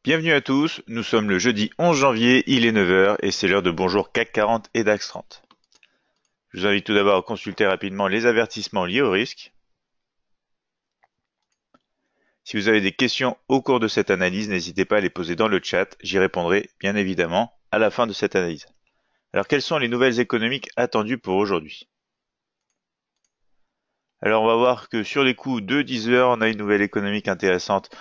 Bienvenue à tous, nous sommes le jeudi 11 janvier, il est 9 heures et c'est l'heure de Bonjour CAC 40 et DAX 30. Je vous invite tout d'abord à consulter rapidement les avertissements liés au risque. Si vous avez des questions au cours de cette analyse, n'hésitez pas à les poser dans le chat, j'y répondrai bien évidemment à la fin de cette analyse. Alors quelles sont les nouvelles économiques attendues pour aujourd'hui? Alors on va voir que sur les coups de 10 heures, on a une nouvelle économique intéressante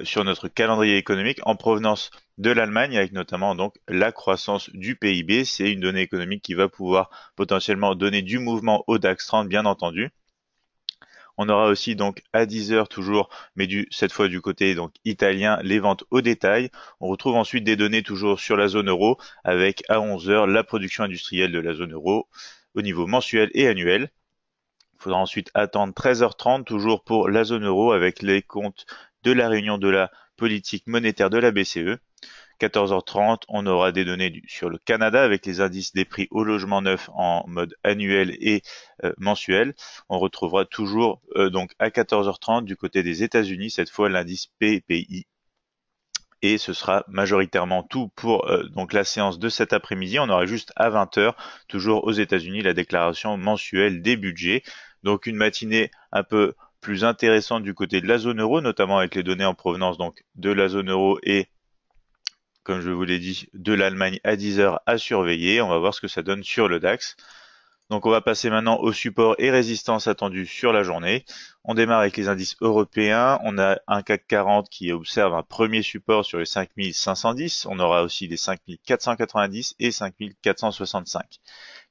sur notre calendrier économique en provenance de l'Allemagne, avec notamment donc la croissance du PIB. C'est une donnée économique qui va pouvoir potentiellement donner du mouvement au DAX 30, bien entendu. On aura aussi donc à 10 heures toujours, mais cette fois du côté donc italien, les ventes au détail. On retrouve ensuite des données toujours sur la zone euro, avec à 11 heures la production industrielle de la zone euro au niveau mensuel et annuel. Il faudra ensuite attendre 13h30, toujours pour la zone euro, avec les comptes de la réunion de la politique monétaire de la BCE. 14h30, on aura des données sur le Canada avec les indices des prix au logement neuf en mode annuel et mensuel. On retrouvera toujours donc à 14h30 du côté des États-Unis, cette fois l'indice PPI. Et ce sera majoritairement tout pour donc la séance de cet après-midi. On aura juste à 20h, toujours aux États-Unis, la déclaration mensuelle des budgets. Donc une matinée un peu plus intéressante du côté de la zone euro, notamment avec les données en provenance donc de la zone euro et, comme je vous l'ai dit, de l'Allemagne à 10 heures à surveiller. On va voir ce que ça donne sur le DAX. Donc on va passer maintenant aux supports et résistances attendus sur la journée. On démarre avec les indices européens. On a un CAC 40 qui observe un premier support sur les 5510. On aura aussi les 5490 et 5465.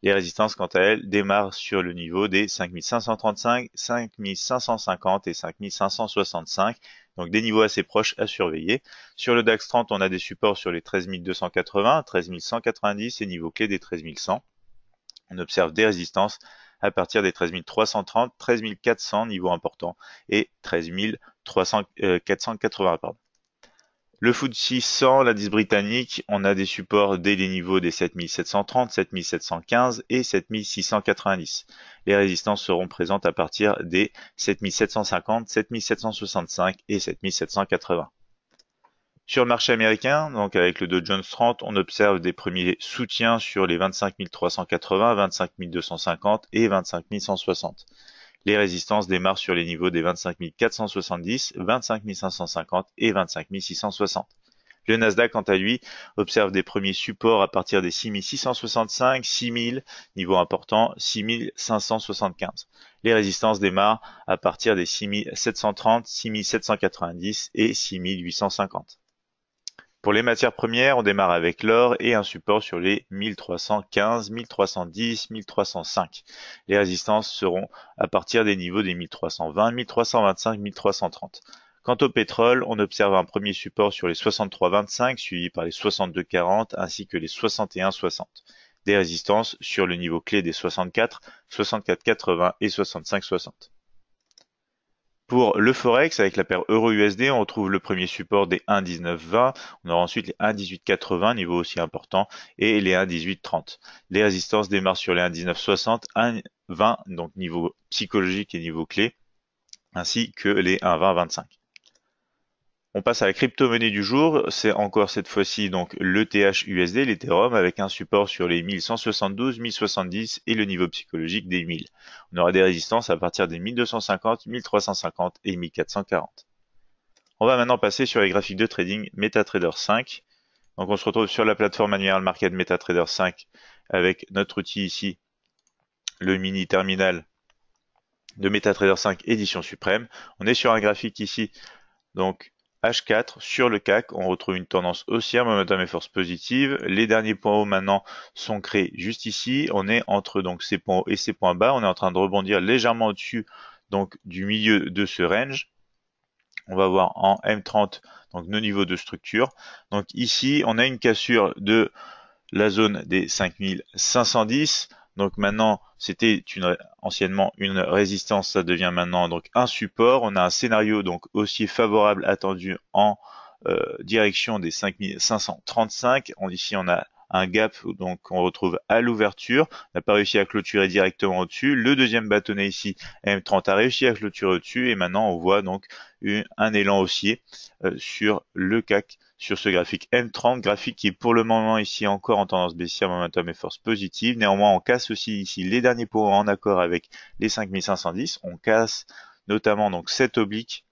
Les résistances, quant à elles, démarrent sur le niveau des 5535, 5550 et 5565. Donc des niveaux assez proches à surveiller. Sur le DAX 30, on a des supports sur les 13280, 13190 et niveau clé des 13100. On observe des résistances à partir des 13 330, 13 400 niveau important et 13 480. Pardon. Le FTSE 100, l'indice britannique, on a des supports dès les niveaux des 7730, 7715 et 7690. Les résistances seront présentes à partir des 7750, 7765 et 7780. Sur le marché américain, donc avec le Dow Jones 30, on observe des premiers soutiens sur les 25 380, 25 250 et 25 160. Les résistances démarrent sur les niveaux des 25 470, 25 550 et 25 660. Le Nasdaq, quant à lui, observe des premiers supports à partir des 6 665, 6 000, niveau important, 6 575. Les résistances démarrent à partir des 6 730, 6 790 et 6 850. Pour les matières premières, on démarre avec l'or et un support sur les 1315, 1310, 1305. Les résistances seront à partir des niveaux des 1320, 1325, 1330. Quant au pétrole, on observe un premier support sur les 63,25 suivi par les 62,40 ainsi que les 61,60. Des résistances sur le niveau clé des 64, 64,80 et 65,60. Pour le Forex, avec la paire Euro-USD, on retrouve le premier support des 1,1920. On aura ensuite les 1,1880, niveau aussi important, et les 1,1830. Les résistances démarrent sur les 1,1960, 1,20, donc niveau psychologique et niveau clé, ainsi que les 1,2025. On passe à la crypto-monnaie du jour, c'est encore cette fois-ci donc l'ETH-USD, l'Ethereum, avec un support sur les 1172, 1070 et le niveau psychologique des 1000. On aura des résistances à partir des 1250, 1350 et 1440. On va maintenant passer sur les graphiques de trading MetaTrader 5. Donc on se retrouve sur la plateforme Annual Market MetaTrader 5 avec notre outil ici, le mini terminal de MetaTrader 5 édition suprême. On est sur un graphique ici, donc H4 sur le CAC, on retrouve une tendance haussière, momentum et force positive. Les derniers points hauts maintenant sont créés juste ici. On est entre donc ces points hauts et ces points bas. On est en train de rebondir légèrement au-dessus donc du milieu de ce range. On va voir en M30 donc nos niveaux de structure. Donc ici, on a une cassure de la zone des 5510. Donc maintenant, c'était anciennement une résistance, ça devient maintenant donc un support. On a un scénario donc haussier favorable attendu en direction des 5535. Ici, on a un gap donc qu'on retrouve à l'ouverture. On n'a pas réussi à clôturer directement au-dessus. Le deuxième bâtonnet ici, M30, a réussi à clôturer au-dessus. Et maintenant, on voit donc un élan haussier sur le CAC sur ce graphique M30, graphique qui est pour le moment ici encore en tendance baissière, momentum et force positive. Néanmoins, on casse aussi ici les derniers points en accord avec les 5510. On casse notamment donc cette oblique.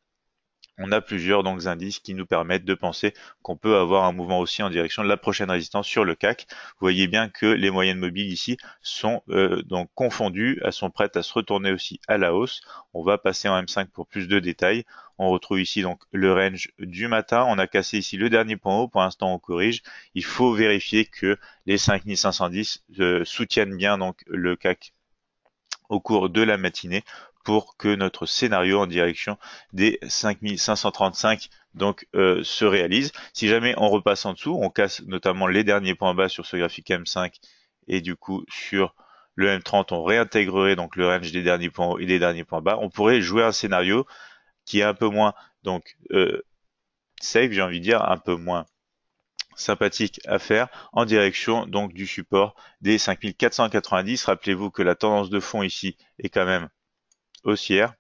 On a plusieurs donc indices qui nous permettent de penser qu'on peut avoir un mouvement aussi en direction de la prochaine résistance sur le CAC. Vous voyez bien que les moyennes mobiles ici sont donc confondues, elles sont prêtes à se retourner aussi à la hausse. On va passer en M5 pour plus de détails. On retrouve ici donc le range du matin. On a cassé ici le dernier point haut. Pour l'instant, on corrige. Il faut vérifier que les 5510 soutiennent bien donc le CAC au cours de la matinée pour que notre scénario en direction des 5535 donc se réalise. Si jamais on repasse en dessous, on casse notamment les derniers points bas sur ce graphique M5 et du coup sur le M30 on réintégrerait donc le range des derniers points hauts et des derniers points bas. On pourrait jouer un scénario qui est un peu moins donc safe, j'ai envie de dire, un peu moins sympathique à faire en direction donc du support des 5490. Rappelez-vous que la tendance de fond ici est quand même haussière.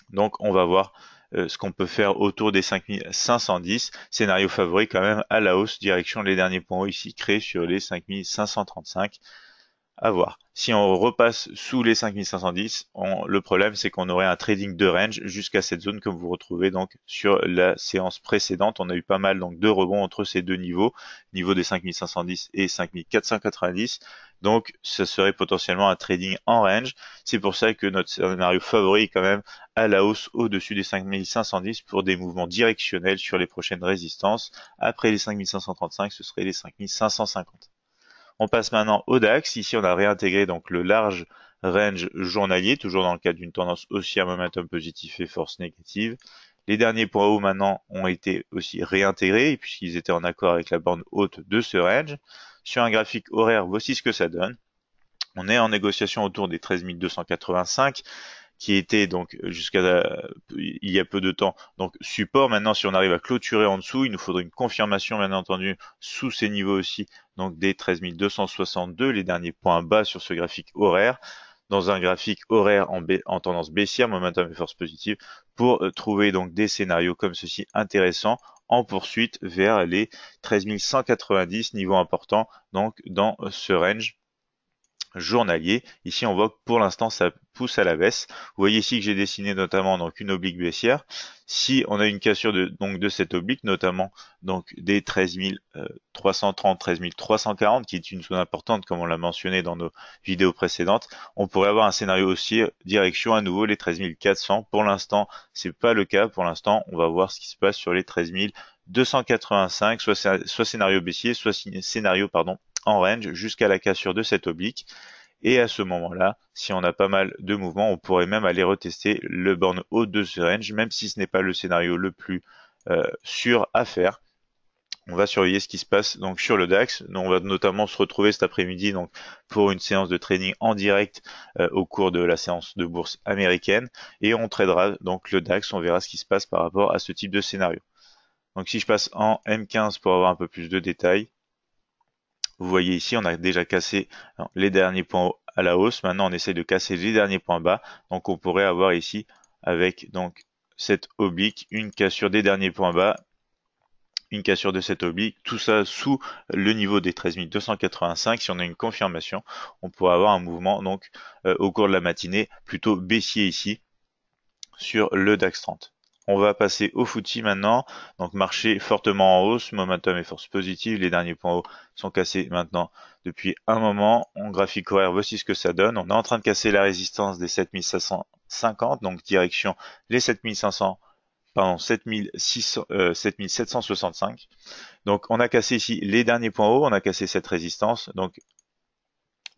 Donc on va voir ce qu'on peut faire autour des 5510. Scénario favori quand même à la hausse, direction les derniers points hauts ici créés sur les 5535. À voir. Si on repasse sous les 5510, le problème c'est qu'on aurait un trading de range jusqu'à cette zone comme vous retrouvez donc sur la séance précédente. On a eu pas mal donc de rebonds entre ces deux niveaux, niveau des 5510 et 5490. Donc ça serait potentiellement un trading en range. C'est pour ça que notre scénario favori est quand même à la hausse au-dessus des 5510 pour des mouvements directionnels sur les prochaines résistances. Après les 5535, ce serait les 5550. On passe maintenant au DAX. Ici, on a réintégré donc le large range journalier, toujours dans le cadre d'une tendance haussière, momentum positif et force négative. Les derniers points hauts maintenant ont été aussi réintégrés puisqu'ils étaient en accord avec la bande haute de ce range. Sur un graphique horaire, voici ce que ça donne. On est en négociation autour des 13 285 qui était donc jusqu'à il y a peu de temps donc support. Maintenant, si on arrive à clôturer en dessous, il nous faudrait une confirmation bien entendu sous ces niveaux aussi, donc des 13 262, les derniers points bas sur ce graphique horaire, dans un graphique horaire en tendance baissière, momentum et force positive, pour trouver donc des scénarios comme ceci intéressants en poursuite vers les 13 190, niveau important donc dans ce range journalier. Ici, on voit que pour l'instant, ça pousse à la baisse. Vous voyez ici que j'ai dessiné notamment donc une oblique baissière. Si on a une cassure de cette oblique, notamment donc des 13 330, 13 340, qui est une zone importante comme on l'a mentionné dans nos vidéos précédentes, on pourrait avoir un scénario aussi direction à nouveau les 13 400. Pour l'instant, c'est pas le cas. Pour l'instant, on va voir ce qui se passe sur les 13 285, soit scénario baissier, soit scénario en range jusqu'à la cassure de cette oblique. Et à ce moment-là, si on a pas mal de mouvements, on pourrait même aller retester le borne haut de ce range, même si ce n'est pas le scénario le plus sûr à faire. On va surveiller ce qui se passe donc sur le DAX. On va notamment se retrouver cet après-midi donc pour une séance de trading en direct au cours de la séance de bourse américaine et on tradera donc le DAX. On verra ce qui se passe par rapport à ce type de scénario. Donc si je passe en M15 pour avoir un peu plus de détails, vous voyez ici, on a déjà cassé les derniers points hauts à la hausse. Maintenant, on essaie de casser les derniers points bas. Donc, on pourrait avoir ici, avec donc cette oblique, une cassure des derniers points bas, une cassure de cette oblique, tout ça sous le niveau des 13 285. Si on a une confirmation, on pourrait avoir un mouvement donc au cours de la matinée plutôt baissier ici sur le DAX 30. On va passer au FTSE maintenant. Donc marché fortement en hausse, momentum et force positive. Les derniers points hauts sont cassés maintenant depuis un moment. En graphique horaire, voici ce que ça donne. On est en train de casser la résistance des 7550, donc direction les 7500, pardon, 7765. Donc on a cassé ici les derniers points hauts, on a cassé cette résistance. Donc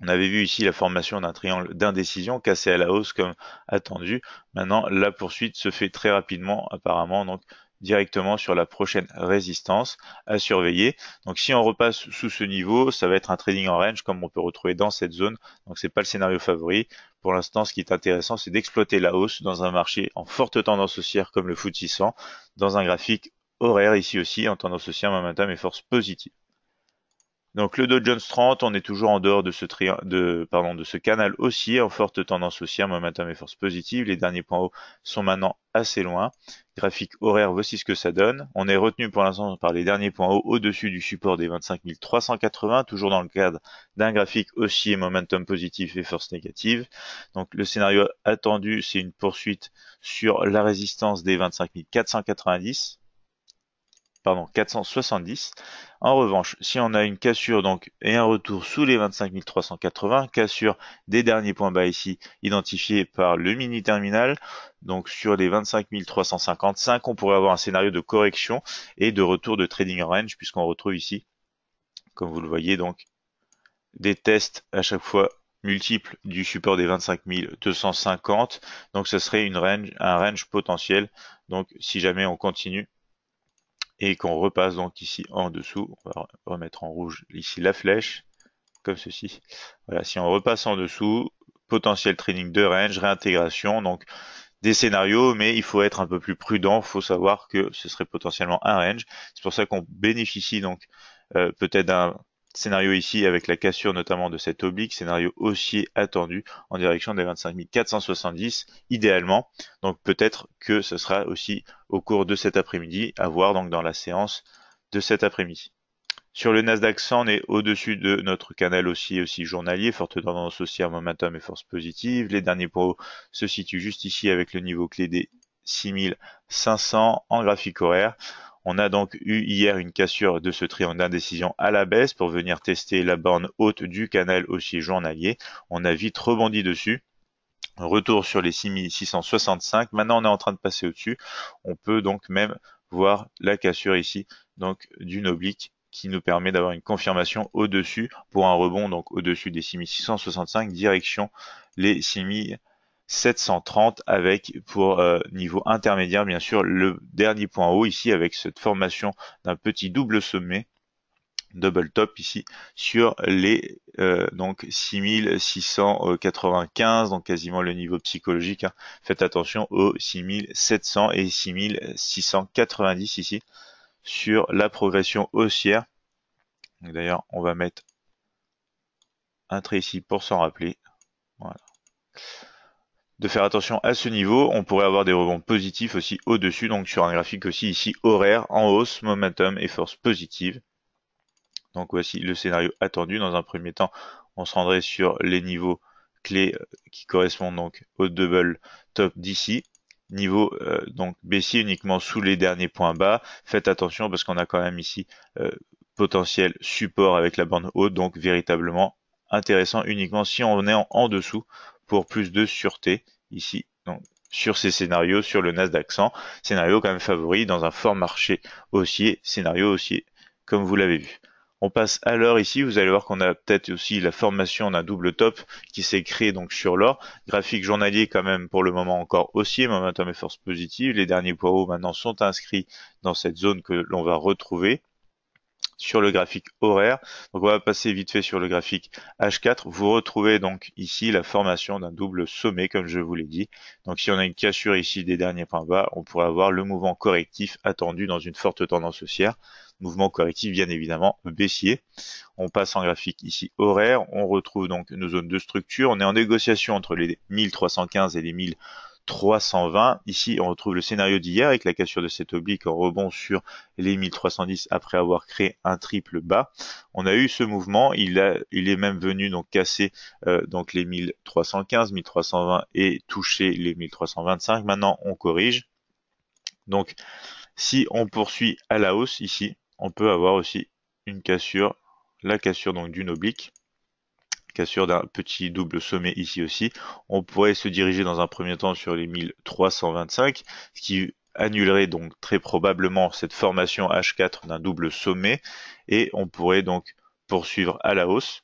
on avait vu ici la formation d'un triangle d'indécision cassé à la hausse comme attendu. Maintenant, la poursuite se fait très rapidement, apparemment, donc directement sur la prochaine résistance à surveiller. Donc si on repasse sous ce niveau, ça va être un trading en range comme on peut retrouver dans cette zone. Donc c'est pas le scénario favori. Pour l'instant, ce qui est intéressant, c'est d'exploiter la hausse dans un marché en forte tendance haussière comme le FTSE 100, dans un graphique horaire ici aussi en tendance haussière, momentum et force positive. Donc le Dow Jones 30, on est toujours en dehors de ce canal haussier en forte tendance haussière, momentum et force positive. Les derniers points hauts sont maintenant assez loin. Graphique horaire, voici ce que ça donne. On est retenu pour l'instant par les derniers points hauts au-dessus du support des 25 380, toujours dans le cadre d'un graphique haussier, momentum positif et force négative. Donc le scénario attendu, c'est une poursuite sur la résistance des 25 490. Pardon, 470. En revanche, si on a une cassure donc et un retour sous les 25 380, cassure des derniers points bas ici identifiés par le mini terminal, donc sur les 25 355, on pourrait avoir un scénario de correction et de retour de trading range puisqu'on retrouve ici, comme vous le voyez, donc des tests à chaque fois multiples du support des 25 250. Donc ce serait un range potentiel. Donc si jamais on continue et qu'on repasse donc ici en dessous, on va remettre en rouge ici la flèche, comme ceci. Voilà, si on repasse en dessous, potentiel training de range, réintégration, donc des scénarios, mais il faut être un peu plus prudent, il faut savoir que ce serait potentiellement un range. C'est pour ça qu'on bénéficie donc peut-être d'un scénario ici avec la cassure notamment de cet oblique, scénario haussier attendu en direction des 25 470 idéalement. Donc peut-être que ce sera aussi au cours de cet après-midi, à voir donc dans la séance de cet après-midi. Sur le Nasdaq 100, on est au-dessus de notre canal haussier aussi journalier, forte tendance haussière, momentum et force positive. Les derniers points hauts se situent juste ici avec le niveau clé des 6500 en graphique horaire. On a donc eu hier une cassure de ce triangle d'indécision à la baisse pour venir tester la borne haute du canal haussier journalier. On a vite rebondi dessus. Retour sur les 6665. Maintenant, on est en train de passer au-dessus. On peut donc même voir la cassure ici, donc d'une oblique qui nous permet d'avoir une confirmation au-dessus pour un rebond, donc au-dessus des 6665, direction les 6730 avec pour niveau intermédiaire, bien sûr, le dernier point haut ici avec cette formation d'un petit double sommet double top ici sur les donc 6695, donc quasiment le niveau psychologique, hein. Faites attention aux 6700 et 6690 ici sur la progression haussière. D'ailleurs, on va mettre un trait ici pour s'en rappeler. Voilà. De faire attention à ce niveau, on pourrait avoir des rebonds positifs aussi au-dessus, donc sur un graphique aussi ici horaire, en hausse, momentum et force positive. Donc voici le scénario attendu. Dans un premier temps, on se rendrait sur les niveaux clés qui correspondent donc au double top d'ici. Niveau donc baissier uniquement sous les derniers points bas. Faites attention parce qu'on a quand même ici potentiel support avec la bande haute, donc véritablement intéressant uniquement si on est en dessous pour plus de sûreté ici. Donc sur ces scénarios, sur le Nasdaq 100, scénario quand même favori dans un fort marché haussier, scénario haussier comme vous l'avez vu. On passe à l'or ici, vous allez voir qu'on a peut-être aussi la formation d'un double top qui s'est créé donc sur l'or. Graphique journalier quand même pour le moment encore haussier, momentum et force positive. Les derniers poids hauts maintenant sont inscrits dans cette zone que l'on va retrouver sur le graphique horaire. Donc on va passer vite fait sur le graphique H4. Vous retrouvez donc ici la formation d'un double sommet comme je vous l'ai dit. Donc si on a une cassure ici des derniers points bas, on pourrait avoir le mouvement correctif attendu dans une forte tendance haussière. Mouvement correctif bien évidemment baissier. On passe en graphique ici horaire. On retrouve donc nos zones de structure. On est en négociation entre les 1315 et les 1320. Ici, on retrouve le scénario d'hier avec la cassure de cette oblique en rebond sur les 1310 après avoir créé un triple bas. On a eu ce mouvement. Il est même venu donc casser donc les 1315, 1320 et toucher les 1325. Maintenant, on corrige. Donc, si on poursuit à la hausse ici, on peut avoir aussi une cassure, la cassure donc d'une oblique, cassure d'un petit double sommet ici aussi. On pourrait se diriger dans un premier temps sur les 1325, ce qui annulerait donc très probablement cette formation H4 d'un double sommet, et on pourrait donc poursuivre à la hausse.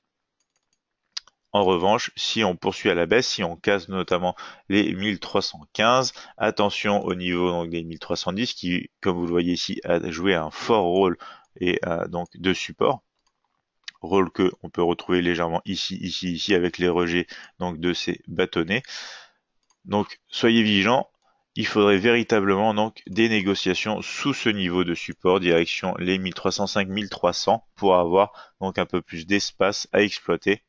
En revanche, si on poursuit à la baisse, si on casse notamment les 1315, attention au niveau donc, des 1310 qui, comme vous le voyez ici, a joué un fort rôle et donc de support. Rôle que on peut retrouver légèrement ici avec les rejets donc de ces bâtonnets. Donc soyez vigilants il faudrait véritablement donc des négociations sous ce niveau de support, direction les 1305-1300 pour avoir donc un peu plus d'espace à exploiter,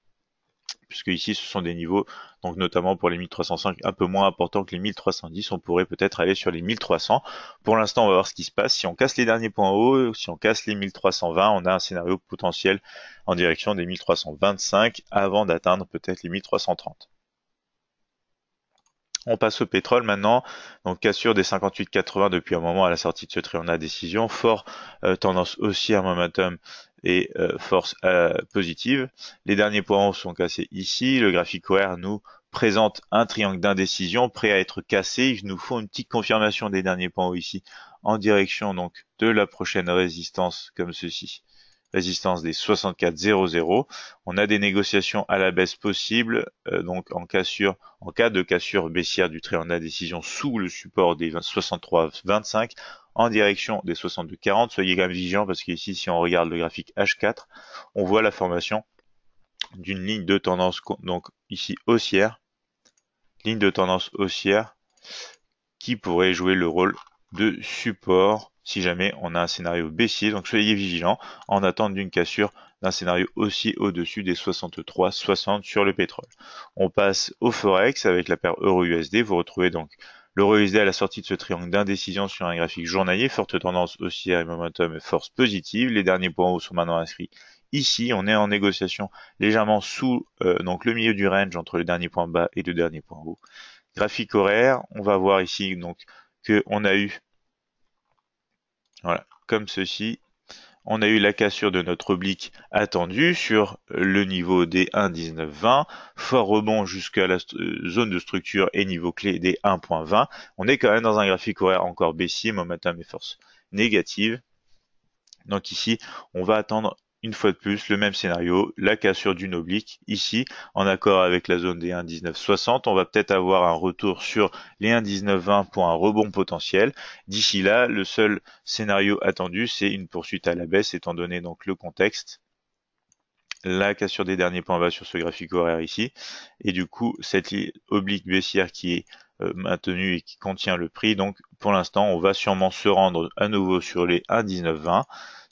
puisque ici ce sont des niveaux, donc notamment pour les 1305 un peu moins importants que les 1310, on pourrait peut-être aller sur les 1300. Pour l'instant, on va voir ce qui se passe. Si on casse les derniers points hauts, si on casse les 1320, on a un scénario potentiel en direction des 1325 avant d'atteindre peut-être les 1330. On passe au pétrole maintenant, donc cassure des 58,80 depuis un moment à la sortie de ce triangle à décision, fort tendance haussière momentum et force positive. Les derniers points hauts sont cassés ici, le graphique horaire nous présente un triangle d'indécision prêt à être cassé. Il nous faut une petite confirmation des derniers points hauts ici en direction donc de la prochaine résistance comme ceci. Résistance des 64,00. On a des négociations à la baisse possibles, donc en cas de cassure baissière du triangle d'indécision sous le support des 63,25 en direction des 62,40. Soyez quand même vigilants parce qu'ici, si on regarde le graphique H4, on voit la formation d'une ligne de tendance, donc ici haussière, ligne de tendance haussière qui pourrait jouer le rôle de support si jamais on a un scénario baissier. Donc soyez vigilants en attente d'une cassure d'un scénario aussi au-dessus des 63,60 sur le pétrole. On passe au Forex avec la paire Euro-USD. Vous retrouvez donc l'Euro-USD à la sortie de ce triangle d'indécision sur un graphique journalier, forte tendance haussière et momentum et force positive. Les derniers points hauts sont maintenant inscrits ici. On est en négociation légèrement sous donc le milieu du range entre le dernier point bas et le dernier point haut. Graphique horaire, on va voir ici donc que on a eu, voilà, comme ceci, on a eu la cassure de notre oblique attendue sur le niveau des 1,1920, fort rebond jusqu'à la zone de structure et niveau clé des 1,20. On est quand même dans un graphique horaire encore baissier, momentum et force négative. Donc ici, on va attendre une fois de plus le même scénario, la cassure d'une oblique. Ici, en accord avec la zone des 1,1960, on va peut-être avoir un retour sur les 1,1920 pour un rebond potentiel. D'ici là, le seul scénario attendu, c'est une poursuite à la baisse, étant donné donc le contexte, la cassure des derniers points bas sur ce graphique horaire ici, et du coup, cette oblique baissière qui est maintenue et qui contient le prix. Donc, pour l'instant, on va sûrement se rendre à nouveau sur les 1,1920.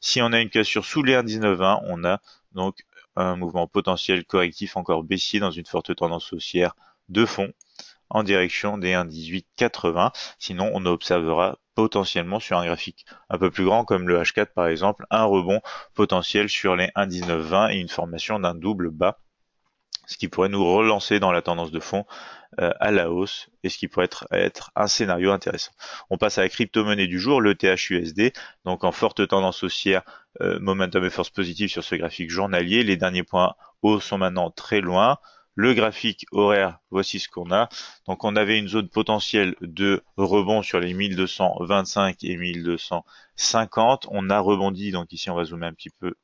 Si on a une cassure sous les 1,1920, on a donc un mouvement potentiel correctif encore baissier dans une forte tendance haussière de fond en direction des 1,1880. Sinon, on observera potentiellement sur un graphique un peu plus grand comme le H4 par exemple, un rebond potentiel sur les 1,1920 et une formation d'un double bas, ce qui pourrait nous relancer dans la tendance de fond à la hausse et ce qui pourrait être un scénario intéressant. On passe à la crypto-monnaie du jour, le THUSD, donc en forte tendance haussière, momentum et force positive sur ce graphique journalier. Les derniers points hauts sont maintenant très loin. Le graphique horaire, voici ce qu'on a. Donc on avait une zone potentielle de rebond sur les 1225 et 1250. On a rebondi, donc ici on va zoomer un petit peu.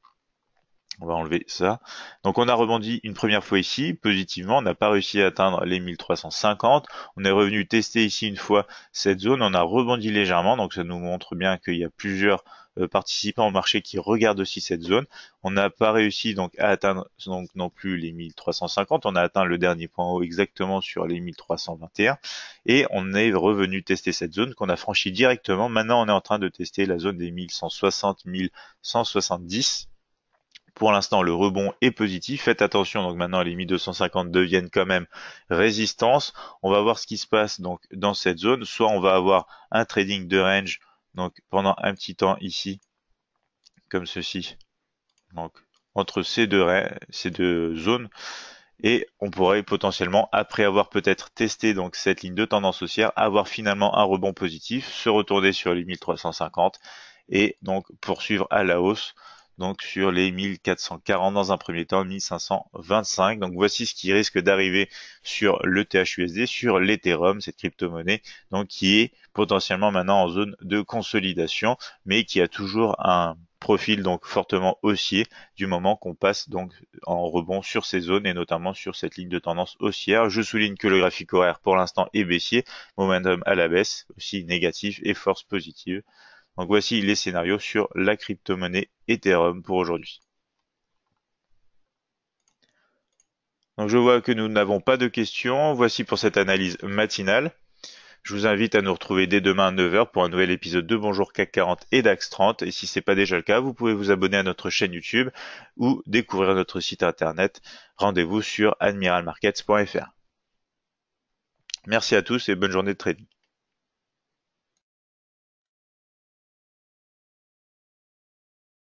On va enlever ça. Donc on a rebondi une première fois ici, positivement, on n'a pas réussi à atteindre les 1350. On est revenu tester ici une fois cette zone, on a rebondi légèrement, donc ça nous montre bien qu'il y a plusieurs participants au marché qui regardent aussi cette zone. On n'a pas réussi donc à atteindre donc non plus les 1350, on a atteint le dernier point haut exactement sur les 1321 et on est revenu tester cette zone qu'on a franchi directement. Maintenant on est en train de tester la zone des 1160, 1170. Pour l'instant, le rebond est positif. Faites attention, donc maintenant les 1250 deviennent quand même résistance. On va voir ce qui se passe donc dans cette zone. Soit on va avoir un trading de range donc pendant un petit temps ici, comme ceci, donc entre ces deux zones, et on pourrait potentiellement, après avoir peut-être testé donc cette ligne de tendance haussière, avoir finalement un rebond positif, se retourner sur les 1350 et donc poursuivre à la hausse donc sur les 1440 dans un premier temps, 1525. Donc voici ce qui risque d'arriver sur le THUSD, sur l'Ethereum, cette crypto-monnaie, donc qui est potentiellement maintenant en zone de consolidation, mais qui a toujours un profil donc fortement haussier du moment qu'on passe donc en rebond sur ces zones et notamment sur cette ligne de tendance haussière. Je souligne que le graphique horaire pour l'instant est baissier, momentum à la baisse, aussi négatif et force positive. Donc voici les scénarios sur la crypto-monnaie Ethereum pour aujourd'hui. Donc je vois que nous n'avons pas de questions. Voici pour cette analyse matinale. Je vous invite à nous retrouver dès demain à 9 heures pour un nouvel épisode de Bonjour CAC 40 et DAX 30. Et si c'est pas déjà le cas, vous pouvez vous abonner à notre chaîne YouTube ou découvrir notre site internet. Rendez-vous sur admiralmarkets.fr. Merci à tous et bonne journée de trading.